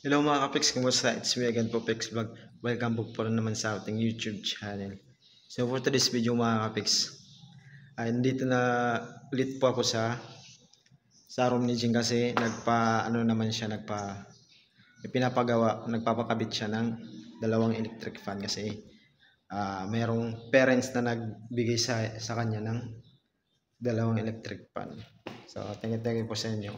Hello mga kapiks, kumusta? It's me again po, Pix Vlog. Welcome po rin naman sa ating YouTube channel. So for today's video mga kapiks, nandito na ulit po ako sa room ni Jing kasi nagpapakabit siya ng dalawang electric fan kasi mayroong parents na nagbigay sa kanya ng dalawang electric fan. So tingin po sa inyo.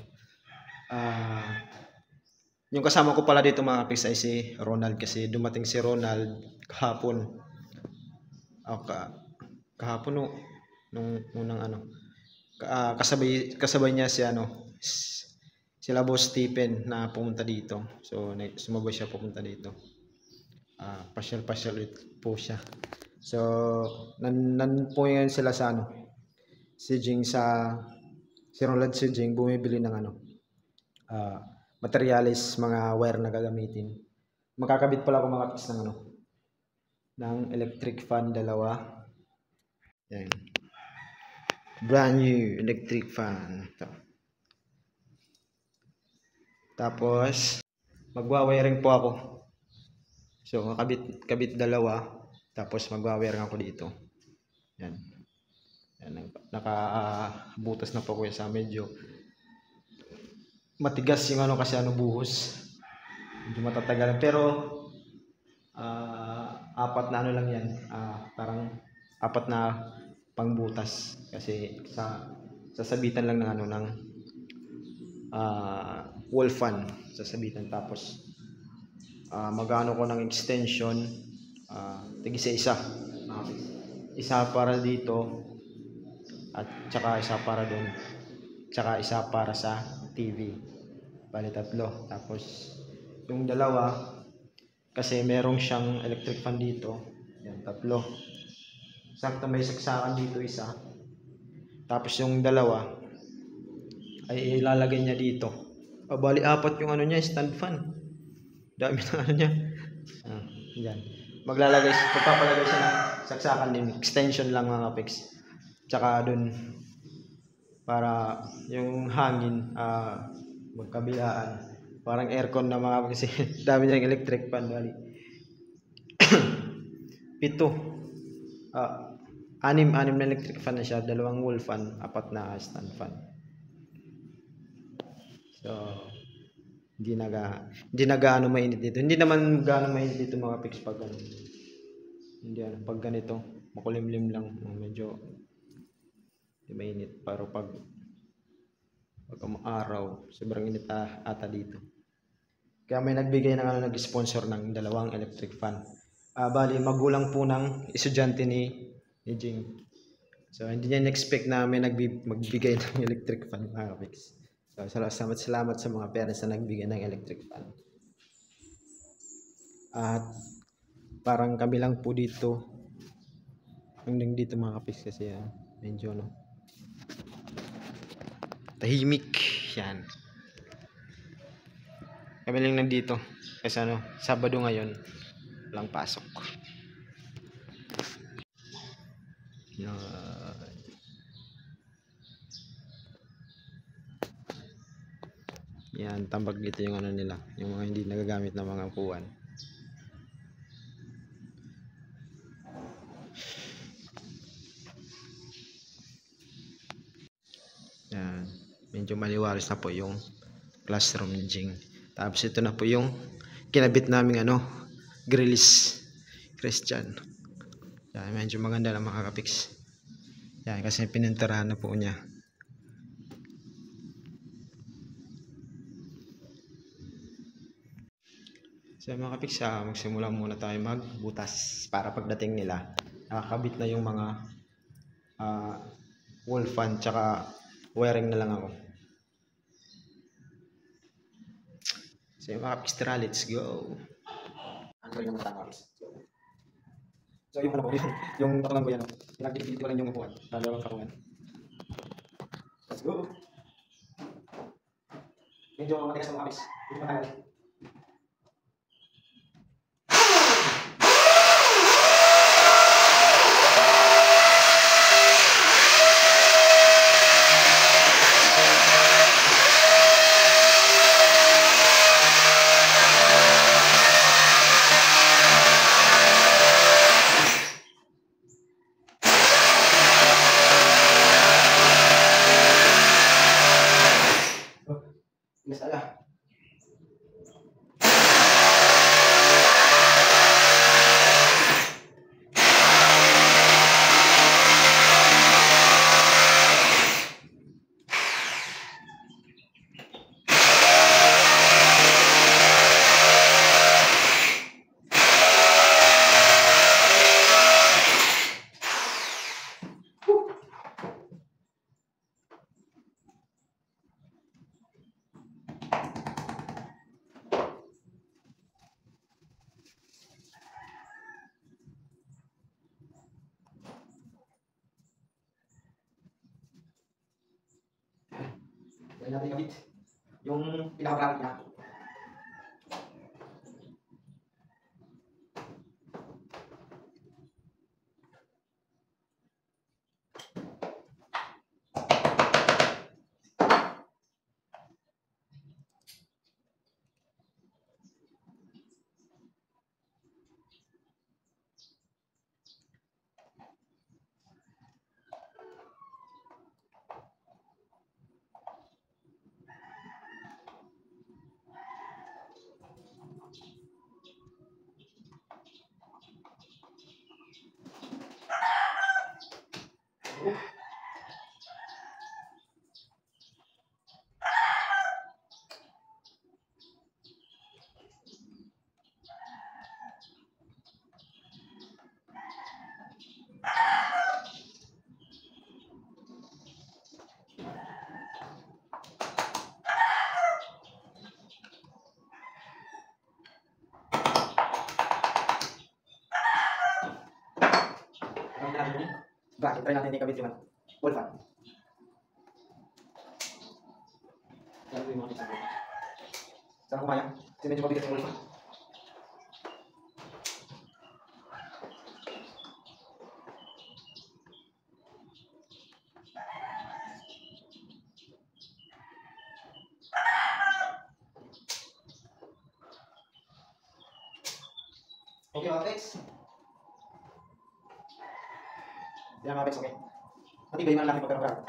Yung kasama ko pala dito mga kapis ay si Ronald kasi dumating si Ronald kahapon. Kahapon no, nung unang kasabay niya sila Boss Stephen na pumunta dito. So sumabay siya pupunta dito. Pasyal ulit po siya. So nan po yan sila sa si Ronald si Jing bumibili ng materialis, mga wire na gagamitin. Makakabit pala ako mga kapis ng electric fan dalawa. Yan. Brand new electric fan. Ito. Tapos magwa-wiring po ako. So kabit dalawa, tapos magwa-wiring ako dito. Yan. Nakabutas na po ko sa medyo matigas yung kasi buhos. Medyo matatagalan pero apat na lang yan. Parang apat na pangbutas kasi sasabitan lang ng wall fan sasabitan, tapos magano ko ng extension tig-isa isa para dito at saka isa para doon, tsaka isa para sa TV. Bali tatlo. Tapos yung dalawa kasi merong siyang electric fan dito. Yan, tatlo. Sakto may saksakan dito isa. Tapos yung dalawa ay ilalagay niya dito. Bali apat yung niya, stand fan. Dami ng niya. Yan. Magpapalagay siya ng saksakan din. Extension lang mga kapiks. Tsaka dun para yung hangin magkabilaan, parang aircon na mga kasi dami niyang electric fan. Bali pito, anim na electric fan na siya, dalawang wall fan, apat na stand fan. So hindi na gaano mainit dito. Hindi naman gaano mainit dito mga pics pag hindi pag ganito makulimlim lang, medyo hindi mainit. Pero pag araw sobrang init ata dito, kaya may nagbigay ng nag-sponsor ng dalawang electric fan. Bali magulang po ng estudyante ni Jing. So hindi niya expect na may magbigay ng electric fan mga kapiks. So salamat sa mga parents na nagbigay ng electric fan. At parang kami lang po dito hanggang dito mga kapiks kasi medyo tahimik yan. Kami lang nandito kasi Sabado ngayon, walang pasok. Yan, tambak dito yung nila, yung mga hindi nagagamit na mga upuan. Yan, medyo maliwalas na po yung classroom ni Jing. Tapos ito na po yung kinabit naming grillis Christian. Yan, medyo maganda na mga kapiks. Yan, kasi pininturahan na po niya. So mga kapiks, magsimula muna tayo magbutas para pagdating nila nakakabit na yung mga wall fan tsaka wiring na lang ako. So mga kapiks, tara, let's go. Ano yung mga kapiks? So yung yung patungan ko yan, pinagdikit ko lang yung upuan, dalawang kapungan. Let's go. Medyo matigas ng mga kapiks, hindi matagal. natin ikabit yung pinaka-bracket niya. Bracket, try natin ikabit yung wall fan. Yan yung mga isa. Saan kumaya? Kasi medyo mabigat yung wall fan. Okay mga Pex. Yan mga Pex, okay. Matibay man natin pagkakaroon.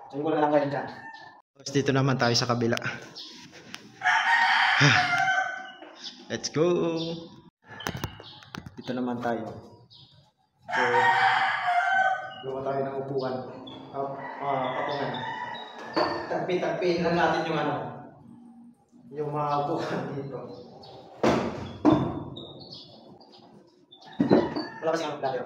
So yung wala lang kayo dyan. Tapos dito naman tayo sa kabila. Let's go! Dito naman tayo. So, gawa tayo ng upuan. Patungan. Tagpi-tagpiin lang natin yung yung mga upuan dito. Wala kasi ang ladder.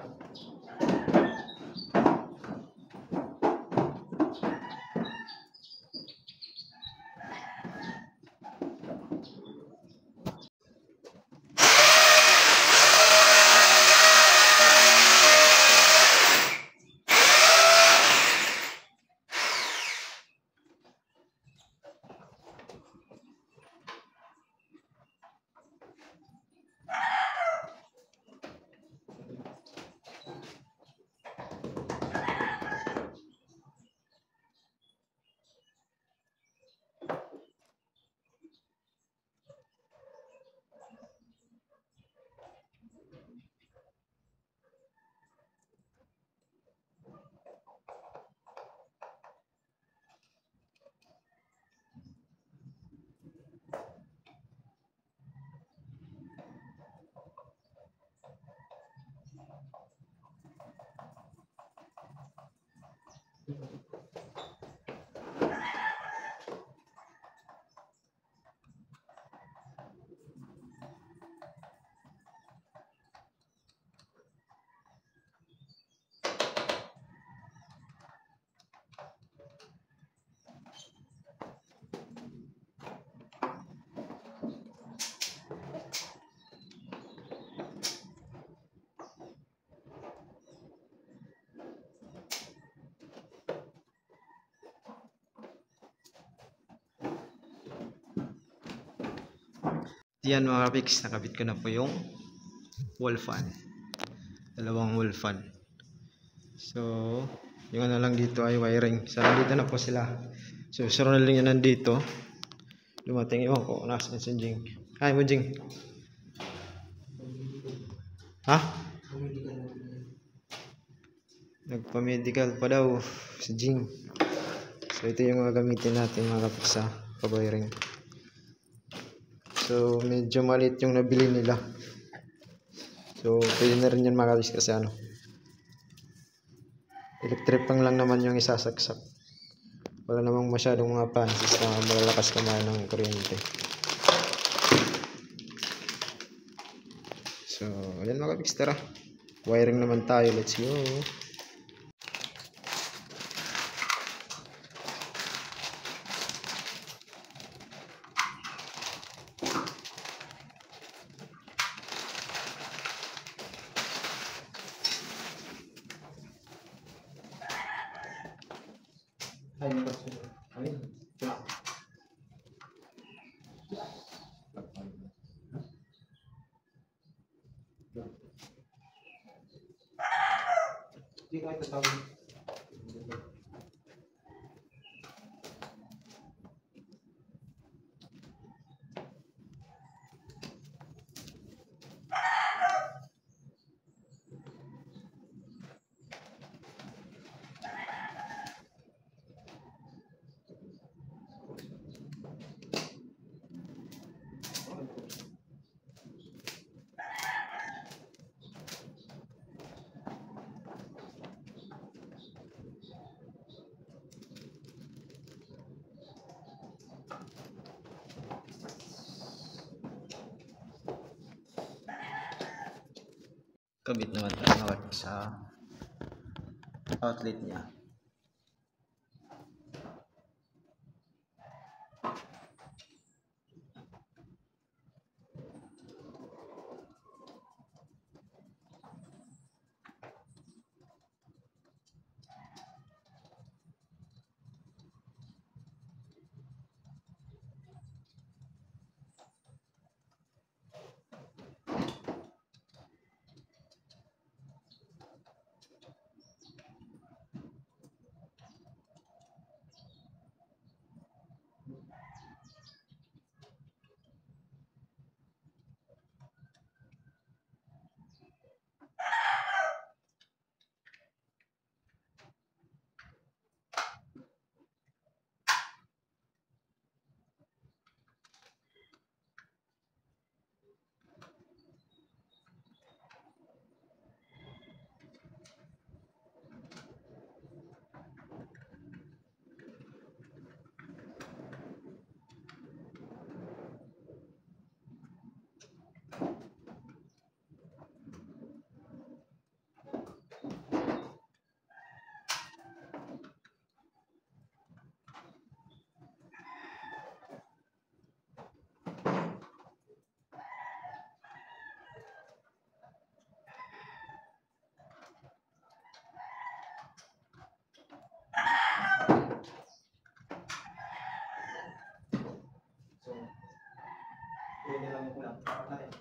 Yan mga Pex, nakabit ko na po yung wall fan. Dalawang wall fan. So, yung lang dito ay wiring. So, nandito na po sila. So, suro na lang yan nandito. Dumating yung ko. Nasaan si Jing? Hi mo, Jing. Ha? Nagpa-medical pa daw si Jing. So, ito yung mga gamitin natin mga Pex sa pa-wiring. So, medyo maliit yung nabili nila. So, pwede na rin yun mga Pex kasi electric pang lang naman yung isasaksak. Wala namang masyadong mga pansis na malalakas kumain ng kuryente. So, ayan mga Pex, tara. Wiring naman tayo. Let's go. Hindi kahit tatawin. Kabit naman tayo sa outlet niya. So, pwede lang yung kulang. Tapat natin.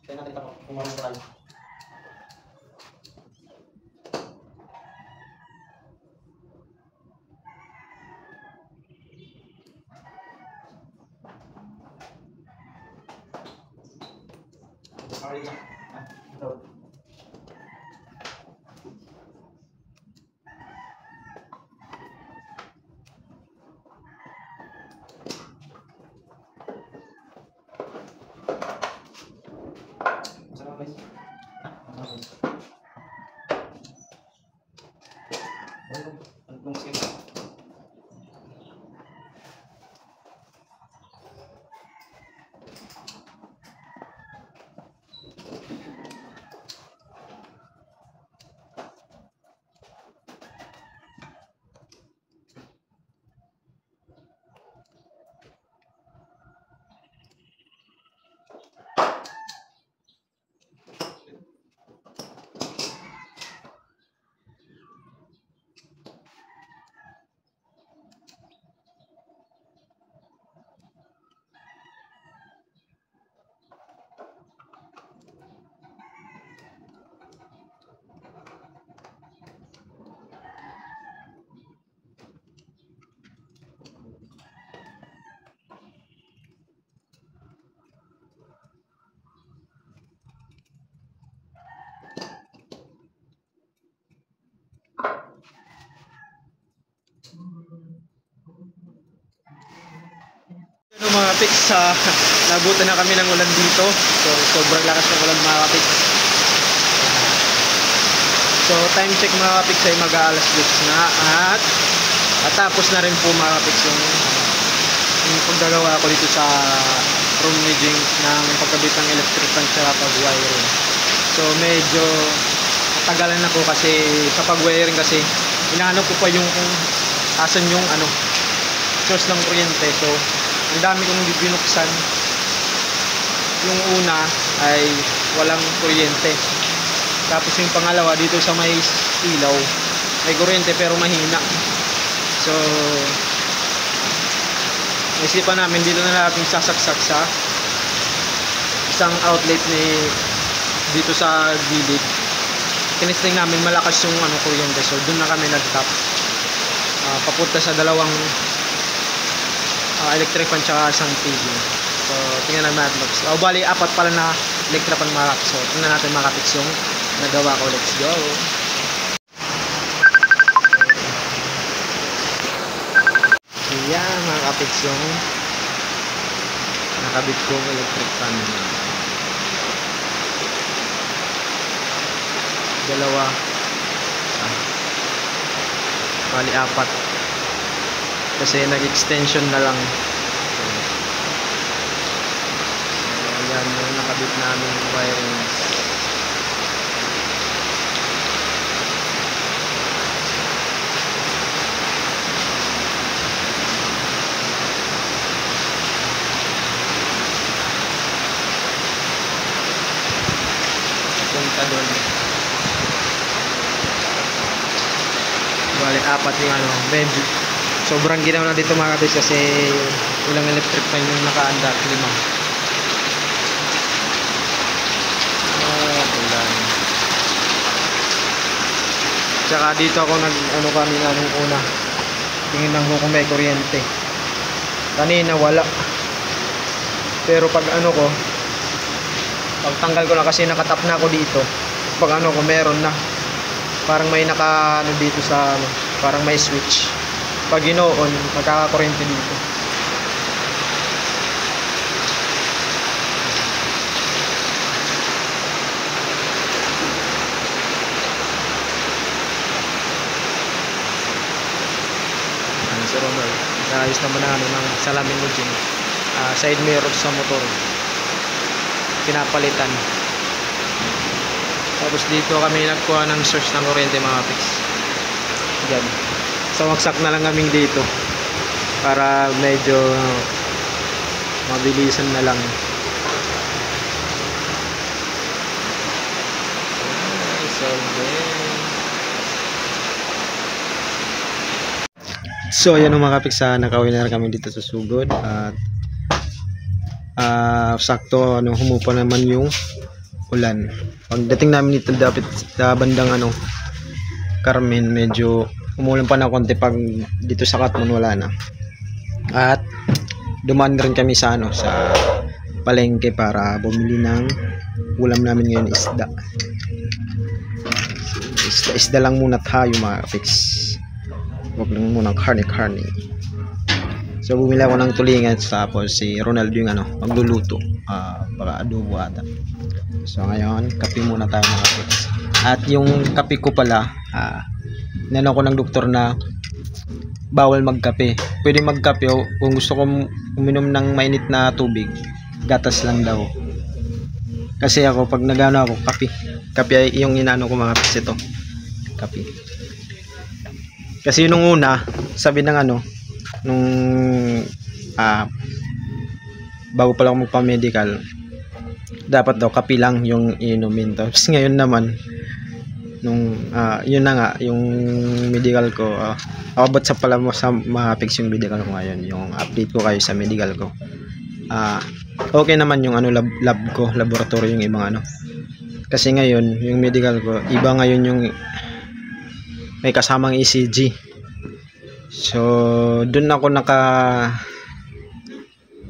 Kaya natin ito kung marunong tayo. Okay na. Ito. Masarap. guys. Anong scheme? Ano mga kapiks, nabutan na kami ng ulan dito. So sobrang lakas ng ulan mga kapiks. So time check mga kapiks ay mag-aalas 10 na at tapos na rin po mga kapiks yung paggagawa ko dito sa room ni Jing ng pagkabit ng electric fan sa pag-wiring. So medyo tagalan na po kasi sa pag-wiring kasi inaano ko pa yung kung asan yung source ng kuryente. So ang dami kong binuksan. Yung una ay walang kuryente. Tapos yung pangalawa dito sa may ilaw may kuryente pero mahina. So naisipan namin dito na natin sasaksak sa isang outlet dito sa gilid. Tinesting namin malakas yung kuryente. So doon na kami nag-tap papunta sa dalawang electric fan tsaka isang TV. So tingnan natin. Bali apat pala na electric fan mga kapiks. So tingnan natin mga kapiks yung nagawa ko. Let's go. Yan mga kapiks yung nakabit kong electric fan. Dalawa. Bali apat. Kasi nag-extension na lang. Ayan yung nakabit namin wiring. Punta doon. Bali apat yung medyo sobrang ginaw na dito mga kapiks kasi ilang electric fan yung nakaanda, 5. Ulan. Tsaka dito ako kanina nung una. Tingin lang kung may kuryente. Kanina wala. Pero pag pagtanggal ko na kasi nakatap na ako dito. Pag ko meron na. Parang may dito sa parang may switch. Pag ginoon, magkakakuryente dito. Si Ronald, naayos naman na ng salamin mo dyan. Side mirror sa motor. Pinapalitan. Tapos dito kami nagkuha ng source ng kuryente mga kapiks. Diyan. So magsak na lang kaming dito para medyo mabilisan na lang. So ayan mga kapiks, nakauwi na kami dito sa Sugod at sakto humupa naman yung ulan. Pagdating namin dito dapat sa bandang Carmen, medyo umulan pa na konti. Pag dito sa Katmon wala na. At dumaan rin kami sa sa palengke para bumili ng ulam namin ngayon, isda. Isda lang muna tayo mga kapiks. Huwag lang muna karne. So bumili ako ng tulingan, tapos si Ronaldo yung magluluto, baka adobo ata. So ngayon, kape muna tayo mga kids. At yung kape ko pala, inano ko ng doktor na bawal magkape. Pwede magkape kung gusto kong uminom ng mainit na tubig, gatas lang daw. Kasi ako pag nagano ako, kape ay yung inano ko mga kids, ito kape. Kasi nung una, sabi ng nung bago pa lang magpa-medical, dapat daw kape lang yung inumin. Tapos ngayon naman, nung yun na nga, yung medical ko, abot sa pala mo sa ma-fix yung medical ko ngayon, yung update ko kayo sa medical ko. Okay naman yung lab ko, laboratory yung ibang Kasi ngayon, yung medical ko, iba ngayon yung may kasamang ECG. So, dun ako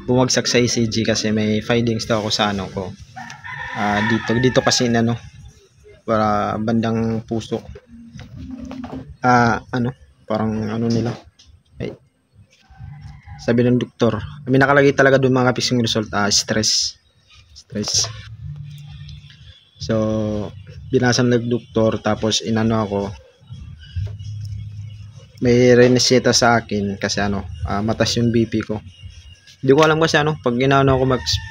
bumagsak sa ECG kasi may findings daw ako sa ko. Dito kasi para bandang puso. Parang nila. Ay. Sabi ng doktor, may nakalagay talaga doon mga fixing result, stress. So, binasan ng doktor, tapos ako, may reniseta sa akin kasi matas yung BP ko. Hindi ko alam kasi pag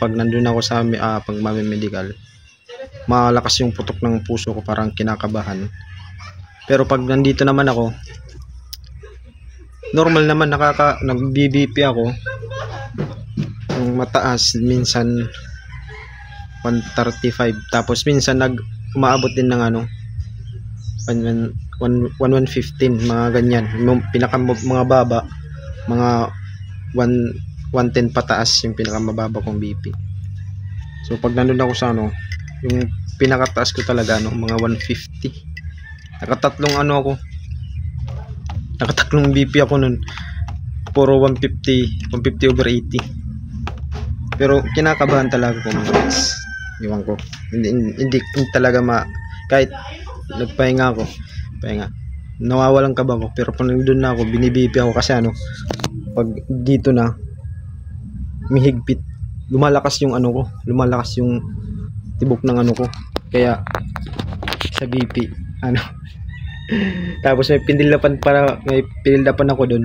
pag nandun ako sa pag medical, malakas yung putok ng puso ko, parang kinakabahan. Pero pag nandito naman ako, normal naman, nag-BP ako. Yung mataas, minsan 135, tapos minsan umaabot din ng 1115, mga ganyan. Mga baba, mga 110 pataas yung pinakamababa kong BP. So pag nandun ako sa yung pinakataas ko talaga mga 150. Nakatatlong BP ako nun. Puro 150 over 80. Pero kinakabahan talaga ko mga guys. Iwan ko. Hindi talaga kahit nagpahinga ako, nawawalan kaba ko, pero pag nandun na ako, binibipi ako kasi pag dito na mihigpit, lumalakas yung lumalakas yung tibok ng ko, kaya sa BP tapos may pinildapan ako doon,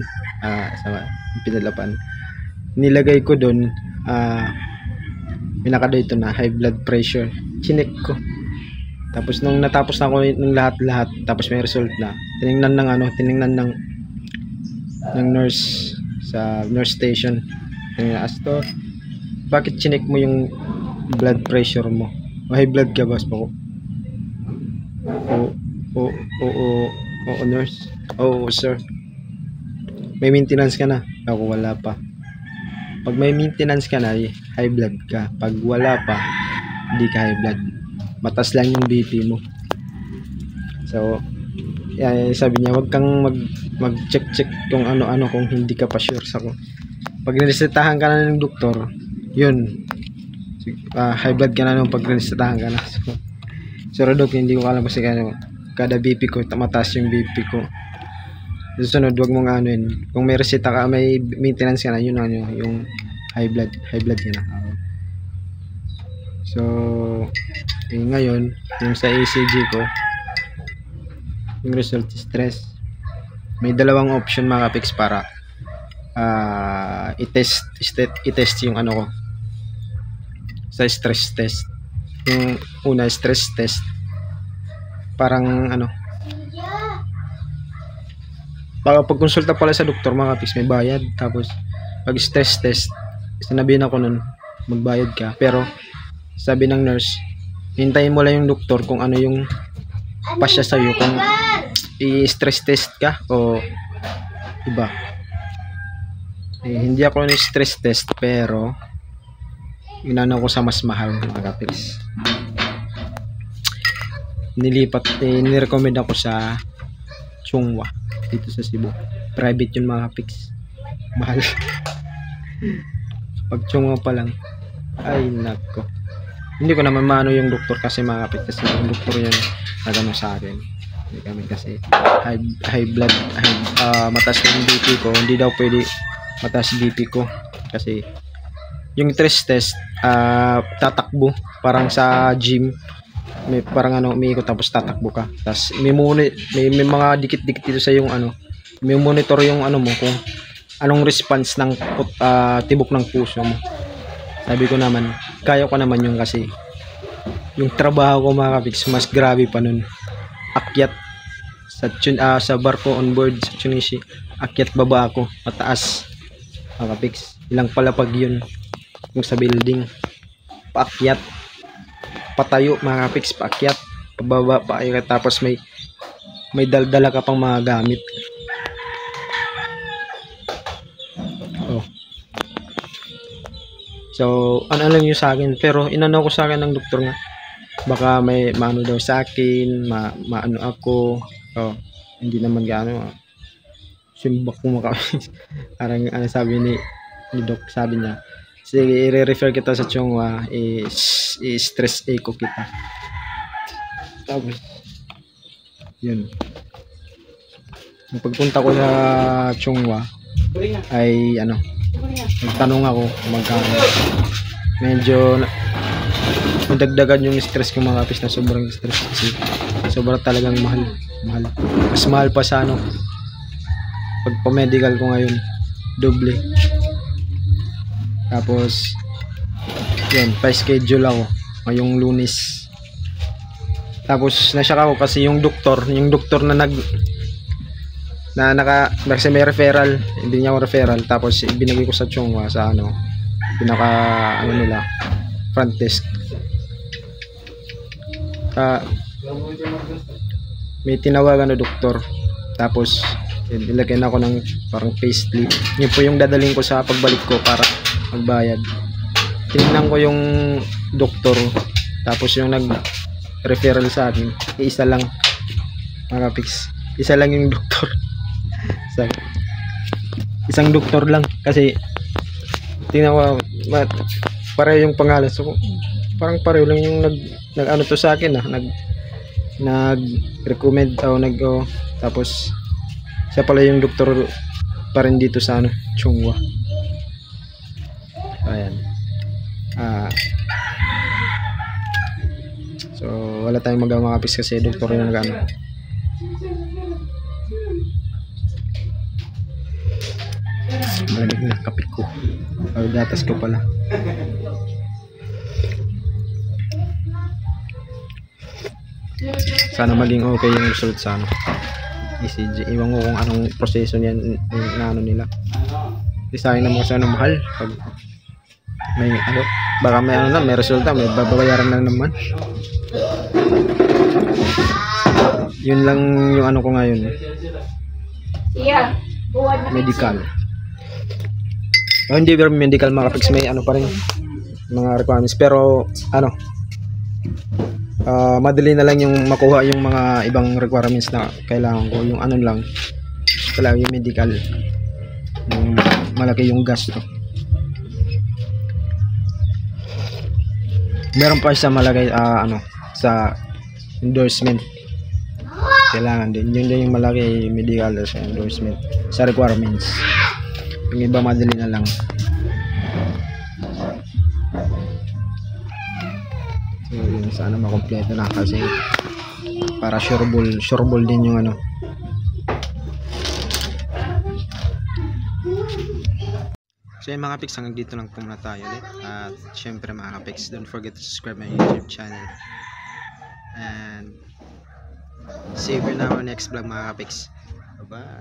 pinildapan nilagay ko doon, pinaka-dito na high blood pressure, chinek ko. Tapos nung natapos na ako ng lahat, tapos may result na, tiningnan ng nurse sa nurse station. Asto, bakit chinek mo yung blood pressure mo? High blood ka ba? Oo, nurse. Oo, sir. May maintenance ka na? Ako, wala pa. Pag may maintenance ka na, high blood ka. Pag wala pa, hindi ka high blood. Matas lang yung BP mo. So, sabi niya, wag kang mag-check kung ano-ano kung hindi ka pa sure sa ko. Pag niresetahan ka na ng doktor, yun, high blood ka na nung pag niresetahan ka na. So Dok, hindi ko alam kasi kada BP ko, mataas yung BP ko. Susunod, wag mong kung may reseta ka, may maintenance ka na, yun yung high blood ka na. So, ngayon, yung sa ECG ko, yung result is stress. May dalawang option mga kapiks para i-test yung ko sa stress test. Yung una, stress test, parang pag-konsulta pala sa doktor mga kapiks, may bayad. Tapos pag stress test, sinabihan ako nun magbayad ka, pero sabi ng nurse, hintayin mo lang yung doktor kung ano yung pasya sa'yo, kung i-stress test ka o iba. Hindi ako ni-stress test, pero inano ko sa mas mahal mga kapiks. Nirecommend ako sa Chungwa dito sa Cebu. Private yun mga kapiks. Mahal. Pag Chungwa pa lang, ay nako. Hindi ko naman maano yung doktor kasi mga kapiks, kasi yung doktor yun nagano sa akin. Hindi kami kasi high blood, mataas yung BP ko, hindi daw pwede mataas BP ko kasi yung stress test tatakbo parang sa gym, may parang ano umiikot tapos tatakbo ka, tapos may mga dikit-dikit dito sa yung ano, may monitor yung ano mo kung anong response ng tibok ng puso mo. Sabi ko naman kaya ko naman yung, kasi yung trabaho ko mga kapiks mas grabe pa nun. Akyat sa barko on board sa Chunishi, akyat baba ako pataas mga kapiks, ilang palapag yun yung sa building, paakyat patayo mga kapiks, paakyat pababa paakyat, tapos may daldala ka pang mga gamit. So ano lang yung sa akin, pero inano ko sa akin ng doktor nga baka may maano daw sa akin, maano ako. Hindi naman gaano simbak mo parang ano sabi ni doc, sabi niya sige i-refer kita sa Chonghua, i-stress echo kita. Tapos yun, yung pagpunta ko sa Chonghua ay ano, nagtanong ako magkano, medyo nadagdagan yung stress ko mga kapis, na sobrang stress kasi sobrang talagang mahal, mas mahal pa sa ano pag pa-medical ko ngayon, doble. Tapos yun, pa-schedule ako ngayong Lunes. Tapos nasyak ako kasi yung doktor na kasi may referral, hindi niya ako referral, tapos binigay ko sa Chonghua sa ano, pinaka ano nila, front desk. May tinawagan na doktor, tapos ilagyan ako ng parang payslip, yun po yung dadaling ko sa pagbalik ko para magbayad. Tinignan ko yung doktor, tapos yung nag-referral sa akin, isa lang mga kapiks, isa lang yung doktor. Isang doktor lang, kasi tingnan ko pareho yung pangalan, so parang pareho lang yung nag ano to sa akin, nag-recommend tapos siya pala yung doktor pa rin dito sa ano, Chonghua. Ayan. So wala tayong magawa mga kapis kasi doktor yung nag-ano. Malamig na kapit ko, gatas ko pala. Sana maging okay yung result sa ano, ECG. Iwan ko kung anong proseso niyan na ano nila. Design naman kasi ano, mahal pag may ano, baka may ano na, may resulta, may babayaran na naman. Yun lang yung ano ko ngayon, medical. Hindi pero medical mga kapiks, may ano pa rin mga requirements, pero ano, madali na lang yung makuha yung mga ibang requirements na kailangan ko. Yung ano lang, kailangan yung medical, yung malaki yung gasto. Meron pa siya malagay ano sa endorsement, kailangan din yun din yung malaki medical sa endorsement sa requirements. Yung iba madali na lang. So yun, sana makompleto na kasi para sure ball din yung ano. So yun mga pics, hanggang dito lang po muna tayo ulit. At syempre mga pics, don't forget to subscribe my YouTube channel. And see you in our next vlog mga pics. Bye bye.